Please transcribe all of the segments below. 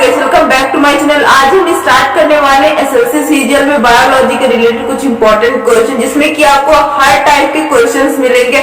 Guys, welcome back to my channel. आज हम start करने वाले एसएससी सीजीएल में बायोलॉजी के रिलेटेड कुछ इंपॉर्टेंट क्वेश्चन, जिसमें कि आपको हर टाइप के क्वेश्चंस मिलेंगे।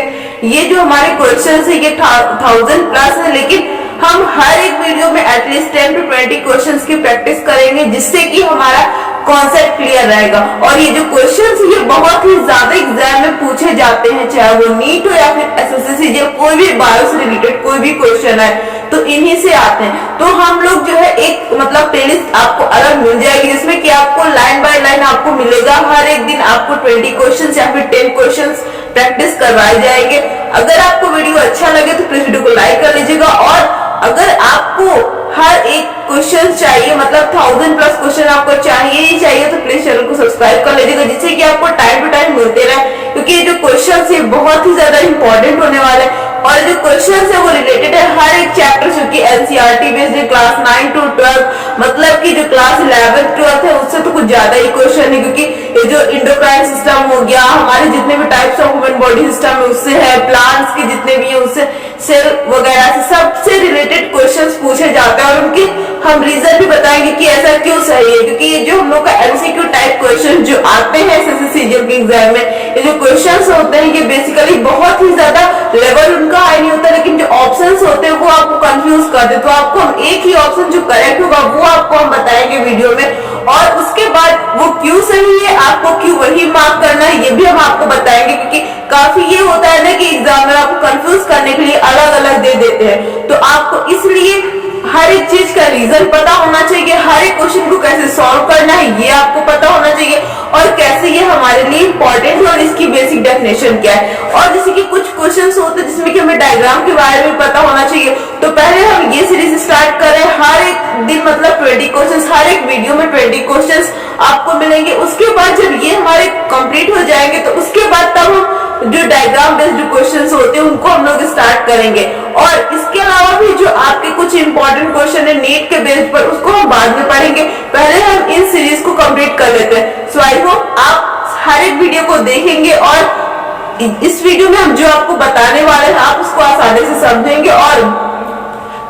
ये जो हमारे क्वेश्चंस है ये 1000 प्लस है, लेकिन हम हर एक वीडियो में एटलीस्ट 10 to 20 क्वेश्चंस की प्रैक्टिस करेंगे, जिससे कि हमारा कॉन्सेप्ट क्लियर रहेगा। और ये जो क्वेश्चंस ये बहुत ही ज्यादा एग्जाम में पूछे जाते हैं, चाहे वो नीट हो या फिर एसएससी सीजीएल, कोई भी बायो से रिलेटेड कोई भी क्वेश्चन है तो इन्हीं से आते हैं। तो हम लोग जो है एक मतलब प्लेलिस्ट आपको अलग मिल जाएगी, जिसमें कि आपको लाइन बाय लाइन आपको मिलेगा। हर एक दिन आपको 20 क्वेश्चन या फिर 10 क्वेश्चन प्रैक्टिस करवाए जाएंगे। अगर आपको वीडियो अच्छा लगे तो प्लीज वीडियो को लाइक कर लीजिएगा, और अगर आपको हर एक क्वेश्चन चाहिए, मतलब 1000 प्लस क्वेश्चन आपको चाहिए ही चाहिए, तो प्लीज चैनल को सब्सक्राइब कर लीजिएगा, जिससे कि आपको टाइम टू टाइम मिलते रहे। क्योंकि ये जो क्वेश्चन है बहुत ही ज्यादा इंपॉर्टेंट होने वाले हैं, और जो क्वेश्चन है वो रिलेटेड है हर एक चैप्टर से, कि एनसीईआरटी बेस्ड है, क्लास 9 to 12, मतलब कि जो क्लास 11 12 है उससे तो कुछ ज्यादा ही क्वेश्चन है। क्योंकि ये जो इंडोक्राइन सिस्टम हो गया, हमारे जितने भी types of human body system है उससे है, प्लांट्स के जितने भी है उससे, सेल वगैरह से, सबसे रिलेटेड क्वेश्चंस पूछे जाते हैं। और उनकी हम रीजन भी बताएंगे कि ऐसा क्यों सही है। क्योंकि ये जो हम लोग का एमसीक्यू टाइप क्वेश्चन जो आते हैं एसएससी सीजीएल के एग्जाम में, ये जो क्वेश्चंस होते हैं ये बेसिकली बहुत ही ज्यादा लेवल उनका हाई नहीं होता, लेकिन जो ऑप्शंस होते हैं वो आपको कंफ्यूज कर दे। तो आपको हम एक ही ऑप्शन जो करेक्ट होगा वो आपको हम बताएंगे वीडियो में, और उसके बाद वो क्यों सही है, आपको क्यों वही मार्क करना है, ये भी हम आपको बताएंगे। क्योंकि काफी ये होता है ना कि एग्जामिनर आपको कंफ्यूज करने के लिए अलग अलग दे देते हैं, तो आपको इसलिए हर एक चीज का रीजन पता होना चाहिए, हर एक क्वेश्चन को कैसे सॉल्व करना है ये आपको पता होना चाहिए, और कैसे ये हमारे लिए इंपॉर्टेंट है और इसकी बेसिक डेफिनेशन क्या है। और जैसे कि कुछ क्वेश्चंस होते हैं जिसमें कि हमें डायग्राम के बारे में पता होना चाहिए, तो पहले हम ये सीरीज स्टार्ट कर रहे हैं। हर एक दिन मतलब 20 क्वेश्चंस, हर एक वीडियो में 20 क्वेश्चंस आपको मिलेंगे। उसके बाद जब ये हमारे कंप्लीट हो जाएंगे तो उसके बाद तब हम जो डायग्राम बेस्ड क्वेश्चंस होते हैं उनको हम लोग स्टार्ट करेंगे। और इसके अलावा भी जो आपके कुछ इंपॉर्टेंट क्वेश्चन है नीट के बेस पर, उसको हम बाद में पढ़ेंगे। पहले हम इन सीरीज को कंप्लीट कर लेते हैं। सो आई होप आप हर एक वीडियो को देखेंगे, और इस वीडियो में हम जो आपको बताने वाले हैं आप उसको आसानी से समझेंगे, और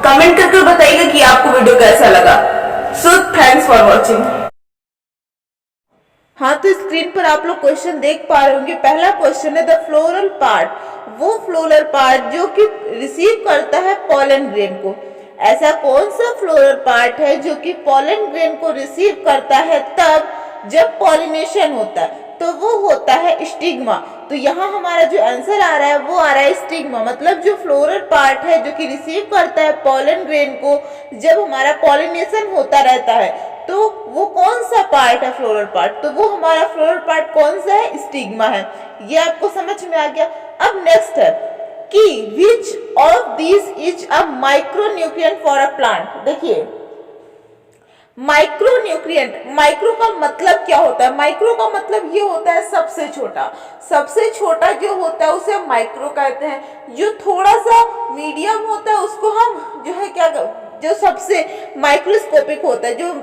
कमेंट करके बताइएगा कि आपको वीडियो कैसा लगा। सो थैंक्स फॉर वॉचिंग। हाँ, तो स्क्रीन पर आप लोग क्वेश्चन देख पा रहे होंगे। पहला क्वेश्चन है द फ्लोरल पार्ट, वो फ्लोरल पार्ट जो कि रिसीव करता है पॉलन ग्रेन को। ऐसा कौन सा फ्लोरल पार्ट है जो कि पॉलन ग्रेन को रिसीव करता है तब जब पॉलिनेशन होता है? तो वो होता है स्टिग्मा। तो यहाँ हमारा जो आंसर आ रहा है वो आ रहा है स्टिग्मा, मतलब जो फ्लोरल पार्ट है जो कि रिसीव करता है पॉलन ग्रेन को जब हमारा पॉलिनेशन होता रहता है, तो वो कौन सा पार्ट है फ्लोरल पार्ट? तो वो हमारा फ्लोरल पार्ट कौन सा है? स्टिग्मा है। ये आपको समझ में आ गया। अब नेक्स्ट है कि which of this is a micronutrient for a plant. देखिए माइक्रोन्यूट्रिएंट, माइक्रो का मतलब क्या होता है? माइक्रो का मतलब ये होता है सबसे छोटा। सबसे छोटा जो होता है उसे हम माइक्रो कहते हैं। जो थोड़ा सा मीडियम होता है उसको हम जो है क्या, जो सबसे माइक्रोस्कोपिक होता है, जो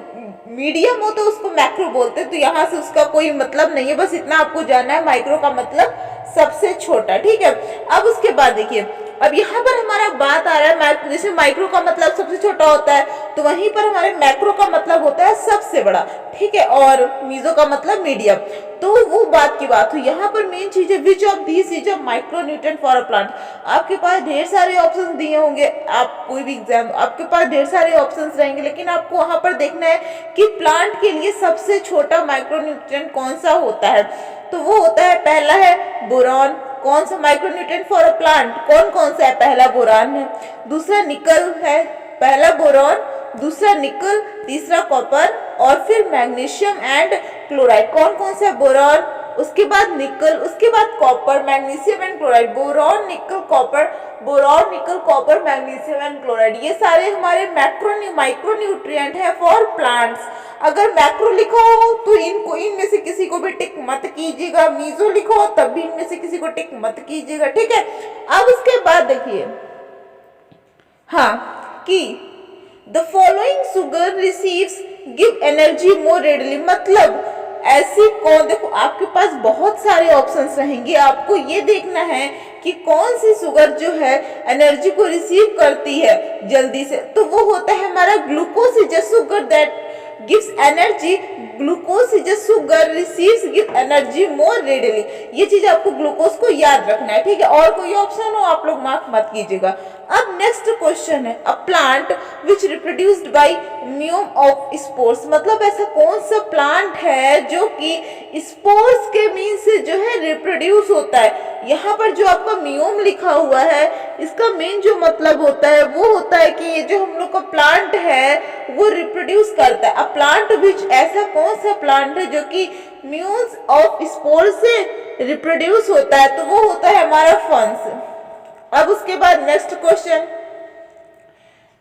मीडियम होता है उसको मैक्रो बोलते हैं। तो यहाँ से उसका कोई मतलब नहीं है, बस इतना आपको जानना है, माइक्रो का मतलब सबसे छोटा। ठीक है। अब उसके बाद देखिए, अब यहाँ पर हमारा बात आ रहा है, जैसे माइक्रो का मतलब सबसे छोटा होता है, तो वहीं पर हमारे मैक्रो का मतलब होता है सबसे बड़ा। ठीक है। और मीजो का मतलब मीडियम। तो वो बात की बात हुई। यहाँ पर मेन चीज है विच of this is a micronutrient for a plant. आपके पास ढेर सारे ऑप्शन दिए होंगे, आप कोई भी एग्जाम, आपके पास ढेर सारे ऑप्शन रहेंगे, लेकिन आपको वहां पर देखना है कि प्लांट के लिए सबसे छोटा माइक्रोन्यूट्रिएंट कौन सा होता है। तो वो होता है, पहला है बोरॉन। कौन सा माइक्रोन्यूट्रिएंट फॉर अ प्लांट? कौन कौन सा है? पहला बोरान है, दूसरा निकल है, पहला बोरॉन, दूसरा निकल, तीसरा कॉपर, और फिर मैग्नीशियम एंड क्लोराइड। कौन कौन सा है? बोरॉन, उसके बाद निकल, उसके बाद copper, magnesium and chloride. Boron, निकल, कॉपर, बोरॉन, निकल, कॉपर, मैग्नीशियम एंड क्लोराइड, ये सारे हमारे माइक्रोन्यूट्रिएंट है फॉर प्लांट्स। अगर मैक्रो लिखा हो तो इनको, इनमें से किसी को भी टिक मत कीजिएगा। मीजो लिखा हो तब भी इनमें से किसी को टिक मत कीजिएगा। ठीक है। अब उसके बाद देखिए, हाँ, कि the following sugar receives give energy more readily, मतलब ऐसी कौन, देखो आपके पास बहुत सारे ऑप्शंस रहेंगे, आपको ये देखना है कि कौन सी शुगर जो है एनर्जी को रिसीव करती है जल्दी से, तो वो होता है हमारा glucose is a sugar that gives energy. Glucose is sugar receives give energy more readily. ये चीज आपको ग्लूकोज को याद रखना है, ठीक है। और कोई ऑप्शन हो आप लोग मार्क मत कीजिएगा। अब नेक्स्ट क्वेश्चन है, a plant which reproduced by means of spores, मतलब ऐसा कौन सा प्लांट है जो कि स्पोर्स के मीन से जो है रिप्रोड्यूस होता है। यहाँ पर जो आपका म्यूम लिखा हुआ है इसका मेन जो मतलब होता है वो होता है कि ये जो हम लोग का प्लांट है वो रिप्रोड्यूस करता है। अ प्लांट विच, ऐसा कौन सा प्लांट है जो कि म्यूम्स ऑफ स्पोर से रिप्रोड्यूस होता है, तो वो होता है हमारा फंस। अब उसके बाद next question,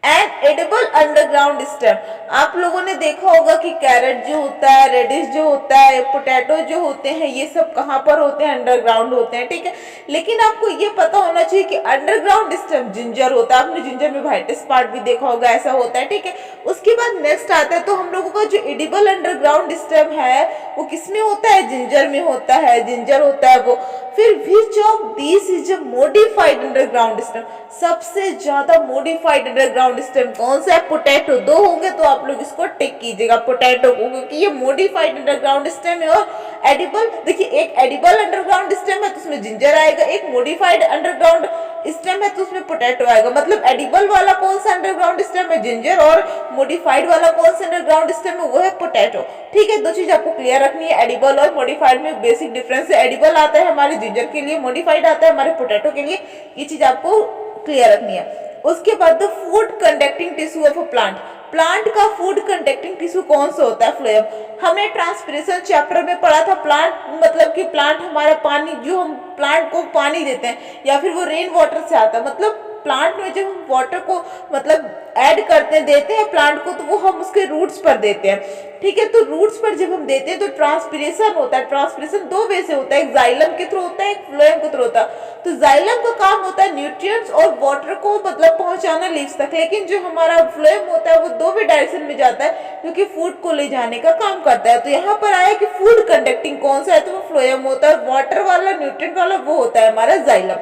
an edible underground stem. आप लोगों ने देखा होगा कि कैरेट जो होता है, रेडिश जो होता है, पोटैटो जो होते हैं, ये सब कहाँ पर होते हैं, अंडरग्राउंड होते हैं, ठीक है। लेकिन आपको ये पता होना चाहिए कि अंडरग्राउंड स्टेम जिंजर होता है, आपने जिंजर में वाइटेस्ट पार्ट भी देखा होगा, ऐसा होता है, ठीक है। उसके बाद नेक्स्ट आता है, तो हम लोगों का जो एडिबल अंडरग्राउंड स्टेम है वो किसमें होता है, जिंजर में होता है, जिंजर होता है वो। फिर विच of this is a modified underground stem, सबसे ज्यादा मॉडिफाइड अंडरग्राउंड स्टेम कौन सा है, पोटैटो। दो होंगे तो आप लोग इसको टिक कीजिएगा पोटैटो को, क्योंकि ये मॉडिफाइड अंडरग्राउंड स्टेम है। और एडिबल, देखिए एक एडिबल अंडरग्राउंड स्टेम है तो उसमें जिंजर आएगा, एक मॉडिफाइड अंडरग्राउंड स्टेम है तो उसमें पोटैटो आएगा। मतलब एडिबल वाला कौन सा अंडरग्राउंड स्टेम है, जिंजर, और मॉडिफाइड वाला कौन सा अंडरग्राउंड स्टेम है, वो है पोटैटो, ठीक है। दो चीज आपको क्लियर रखनी है, एडिबल और मॉडिफाइड में बेसिक डिफरेंस है। एडिबल आता है हमारे जिंजर के लिए, मॉडिफाइड आता है हमारे पोटैटो के लिए, ये चीज आपको क्लियर रखनी है। उसके बाद the food conducting tissue of a plant, plant का फूड कंडक्टिंग टिश्यू कौन सा होता है, फ्लोएम। हमने ट्रांसपिरेशन चैप्टर में पढ़ा था, प्लांट मतलब कि प्लांट हमारा पानी, जो हम प्लांट को पानी देते हैं या फिर वो रेन वाटर से आता है, मतलब प्लांट में जब हम वाटर को मतलब ऐड करते हैं, देते हैं प्लांट को, तो वो हम उसके रूट्स पर देते हैं, ठीक है। तो रूट्स पर जब हम देते हैं तो ट्रांसपिरेशन होता है। ट्रांसपिरेशन दो वे से होता है, एक जाइलम के थ्रू होता है, एक फ्लोएम के थ्रू होता है। तो जाइलम का काम होता है न्यूट्रिएंट्स और वाटर को मतलब पहुंचाना लीव्स तक, लेकिन जो हमारा फ्लोएम होता है वो दो भी डायरेक्शन में जाता है, जो कि फूड को ले जाने का काम करता है। तो यहाँ पर आया कि फूड कंडक्टिंग कौन सा है, तो वो फ्लोएम होता है। वाटर वाला, न्यूट्रिएंट वाला वो होता है हमारा जाइलम,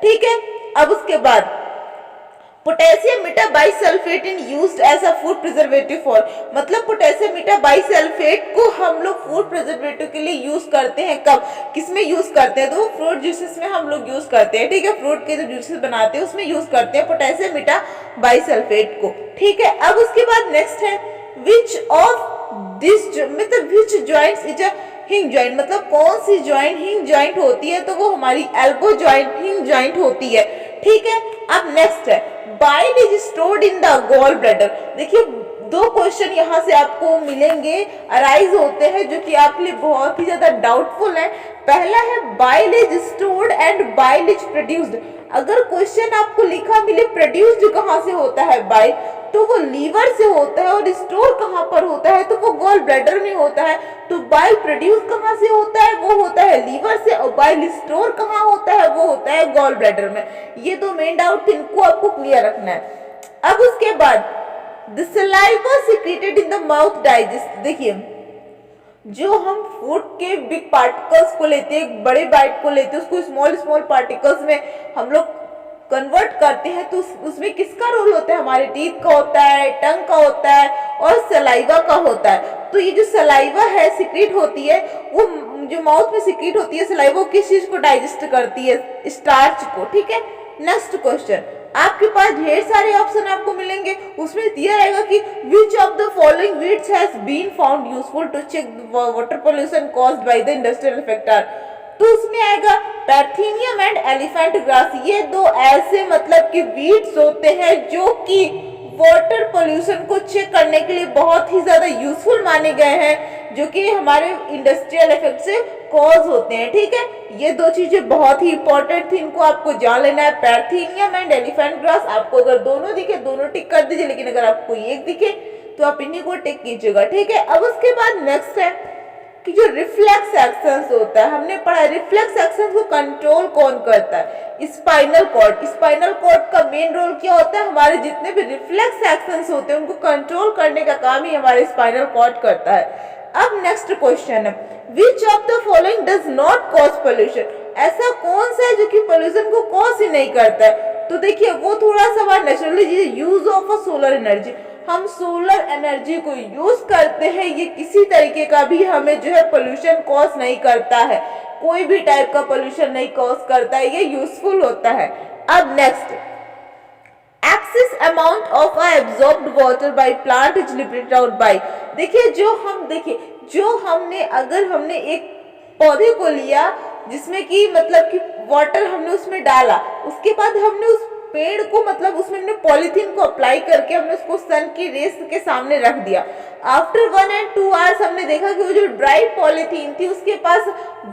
ठीक है। अब उसके बाद potassium metabisulphite in used as a food preservative for, मतलब पोटेशियम मेटाबाइसल्फेट को हम लोग फूड प्रिजर्वेटिव के लिए यूज करते हैं। कब, किसमें यूज करते हैं, तो फ्रूट जूसेस में हम लोग यूज करते हैं, ठीक है। फ्रूट के जो जूसेस बनाते हैं उसमें यूज करते हैं पोटेशियम मेटाबाइसल्फेट को, ठीक है। अब उसके बाद नेक्स्ट है, विच ऑफ दिस, मतलब which joints is a hinge joint, मतलब कौन सी जॉइंट हिंज जॉइंट होती है, तो वो हमारी एल्बो जॉइंट हिंज जॉइंट होती है, ठीक है। अब नेक्स्ट है, bile is stored in the gall bladder. देखिए दो क्वेश्चन यहाँ से आपको मिलेंगे, अराइज होते हैं, जो कि आपके लिए बहुत ही ज्यादा डाउटफुल है। पहला है bile is stored and bile is produced. अगर क्वेश्चन आपको लिखा मिले प्रोड्यूस्ड कहाँ से होता है बाइल, तो वो लीवर से होता है, और स्टोर कहाँ पर होता है, तो वो गॉल ब्लैडर में होता है। तो बाइल प्रोड्यूस कहाँ से होता है, वो होता है लीवर से, और बाइल स्टोर कहाँ होता है, वो होता है गॉल ब्लैडर में। ये दो मेन डाउट इनको आपको क्लियर रखना है। अब उसके बाद the saliva secreted in the mouth digest. देखिए जो हम फूड के बिग पार्टिकल्स को लेते हैं, बड़े बाइट को लेते हैं, उसको स्मॉल स्मॉल पार्टिकल्स में हम लोग कन्वर्ट करते हैं, तो उसमें किसका रोल होता है, हमारे टीथ का होता है, टंग का होता है, और सलाइवा का होता है। तो ये जो सलाइवा है सीक्रेट होती है, वो जो माउथ में सीक्रेट होती है सलाइवा, वो किस चीज को डाइजेस्ट करती है, स्टार्च को, ठीक है। नेक्स्ट क्वेश्चन, आपके पास ढेर सारे ऑप्शन आपको मिलेंगे, उसमें दिया रहेगा कि which of the following weeds has been found useful to check water pollution caused by the industrial factor. तो उसमें आएगा पैर्थीनियम एंड एलिफेंट ग्रास। ये दो ऐसे मतलब कि वीड्स होते हैं जो कि वाटर पोल्यूशन को चेक करने के लिए बहुत ही ज्यादा यूजफुल माने गए हैं, जो कि हमारे इंडस्ट्रियल इफेक्ट से कॉज होते हैं, ठीक है। ये दो चीजें बहुत ही इंपॉर्टेंट थी, इनको आपको जान लेना है, पैर्थीनियम एंड एलिफेंट ग्रास। आपको अगर दोनों दिखे दोनों टिक कर दीजिए, लेकिन अगर आपको एक दिखे तो आप इन्हीं को टिक कीजिएगा, ठीक है। अब उसके बाद नेक्स्ट है कि जो रिफ्लेक्स एक्शंस होता है, हमने पढ़ा रिफ्लेक्स एक्शंस को कंट्रोल कौन करता है, स्पाइनल कॉर्ड। स्पाइनल कॉर्ड का मेन रोल क्या होता है, हमारे जितने भी रिफ्लेक्स एक्शंस होते हैं उनको कंट्रोल करने का काम ही हमारे स्पाइनल कॉर्ड करता है। अब नेक्स्ट क्वेश्चन है, विच of the following does not cause pollution. ऐसा कौन सा है जो कि पोल्यूशन को कॉज ही नहीं करता है? तो देखिए वो थोड़ा सा बात naturally, use of a solar energy, हम सोलर एनर्जी को यूज करते हैं, ये किसी तरीके का भी हमें जो है पोल्यूशन कॉज नहीं करता है, कोई भी टाइप का पोल्यूशन नहीं कॉज करता है, ये यूजफुल होता है। अब next, excess amount of absorbed water by plant is liberated out by, देखिए जो हमने अगर हमने एक पौधे को लिया जिसमें कि मतलब कि वाटर हमने उसमें डाला, उसके बाद हमने उस पेड़ को मतलब उसमें हमने पॉलीथीन को अप्लाई करके हमने उसको सन की रेस के सामने रख दिया। आफ्टर 1 and 2 आवर्स हमने देखा कि वो जो ड्राई पॉलीथीन थी उसके पास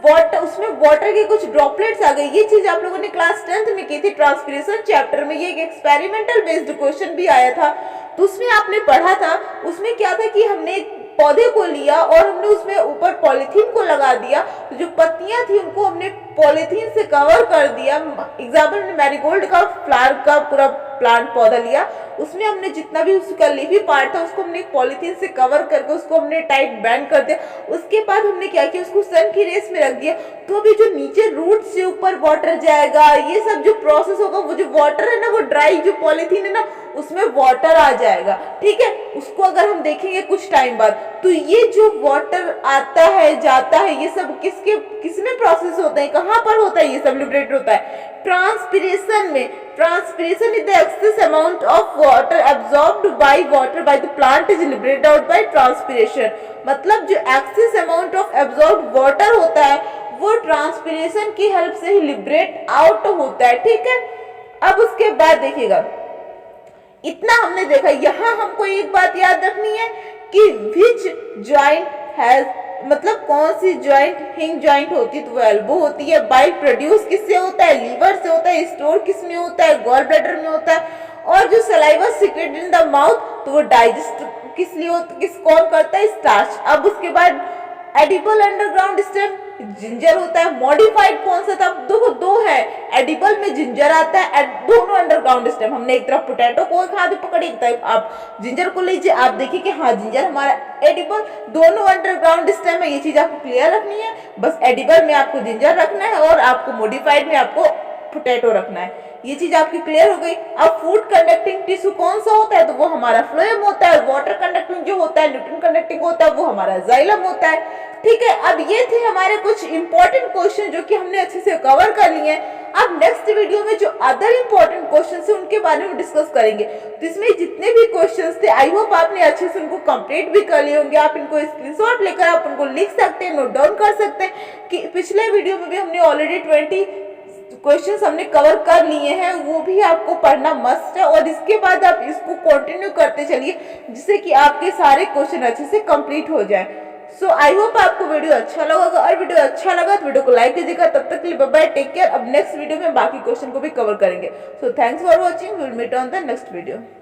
वाटर, उसमें वाटर के कुछ ड्रॉपलेट्स आ गए। ये चीज आप लोगों ने क्लास 10th में की थी ट्रांसपिरेशन चैप्टर में, ये एक एक्सपेरिमेंटल बेस्ड क्वेश्चन भी आया था, तो उसमें आपने पढ़ा था। उसमें क्या था कि हमने पौधे को लिया और हमने उसमें ऊपर पॉलीथीन को लगा दिया, तो जो पत्तियां थी उनको हमने पॉलीथीन से कवर कर दिया। एग्जाम्पल में मैरीगोल्ड का फ्लावर का पूरा प्लांट पौधा लिया, उसमें हमने जितना भी उसका लीफी पार्ट था उसको हमने पॉलीथीन से कवर करके उसको हमने टाइट बैंड कर दिया। उसके बाद हमने क्या किया, उसको सन की रेस में रख दिया, तो अभी जो नीचे रूट से ऊपर वाटर जाएगा, ये सब जो प्रोसेस होगा, वो जो वाटर है ना, वो ड्राई जो पॉलीथीन है ना उसमें वाटर आ जाएगा, ठीक है। उसको अगर हम देखेंगे कुछ टाइम बाद, तो ये जो वाटर आता है जाता है, ये सब किसमें प्रोसेस होता है, कहाँ पर होता है, ये सब लिबरेट होता है ट्रांसपिरेशन में। Transpiration is the excess amount of water absorbed by water by the plant is liberated out by transpiration, मतलब जो excess amount of absorbed water होता है वो ट्रांसपिरेशन की हेल्प से ही लिबरेट आउट होता है, ठीक है। अब उसके बाद देखिएगा, इतना हमने देखा, यहाँ हमको एक बात याद रखनी है कि विच ज्वाइंट हैज, मतलब कौन सी ज्वाइंट हिंग ज्वाइंट होती है, तो वो एल्बो होती है। बाइल प्रोड्यूस किससे होता है, लीवर से होता है। स्टोर किस में होता है, गॉल ब्लैडर में होता है। और जो saliva secret in the mouth, तो वो डाइजेस्ट किस लिए होता, किस कौन करता है, स्टार्च। अब उसके बाद एडिबल अंडरग्राउंड स्टेम जिंजर होता है। मॉडिफाइड कौन सा था, दो है, एडिबल में जिंजर आता है, दोनों अंडरग्राउंड स्टेम। हमने एक तरफ पोटैटो को खाते पकड़ी, एक तरफ आप जिंजर को लीजिए, आप देखिए कि हाँ जिंजर हमारा एडिबल, दोनों अंडरग्राउंड स्टेम है। ये चीज आपको क्लियर रखनी है, बस एडिबल में आपको जिंजर रखना है और आपको मॉडिफाइड में आपको पोटैटो रखना है, ये चीज आपकी क्लियर हो गई। अब फूड कंडक्टिंग टिश्यू कौन सा होता है, तो वो हमारा फ्लोएम होता है। वाटर कंडक्टिंग जो होता है, न्यूट्रन कंडक्टिंग होता है, वो हमारा जाइलम होता है, ठीक है। अब ये थे हमारे कुछ इंपॉर्टेंट क्वेश्चन जो कि हमने अच्छे से कवर कर लिए हैं। अब नेक्स्ट वीडियो में जो अदर इंपॉर्टेंट क्वेश्चन है उनके बारे में डिस्कस करेंगे। तो इसमें जितने भी क्वेश्चन थे, आई होप आपने अच्छे से उनको कंप्लीट भी कर लिए होंगे। आप इनको स्क्रीनशॉट लेकर आप उनको लिख सकते हैं, नोट डाउन कर सकते हैं कि पिछले वीडियो में भी हमने ऑलरेडी 20 क्वेश्चंस हमने कवर कर लिए हैं, वो भी आपको पढ़ना मस्ट है। और इसके बाद आप इसको कंटिन्यू करते चलिए, जिससे कि आपके सारे क्वेश्चन अच्छे से कंप्लीट हो जाए। सो आई होप आपको वीडियो अच्छा लगा होगा, और वीडियो अच्छा लगा तो वीडियो को लाइक कीजिएगा। तब तक के लिए बाय बाय, टेक केयर। अब नेक्स्ट वीडियो में बाकी क्वेश्चन को भी कवर करेंगे। So thanks for watching, will meet on the next video.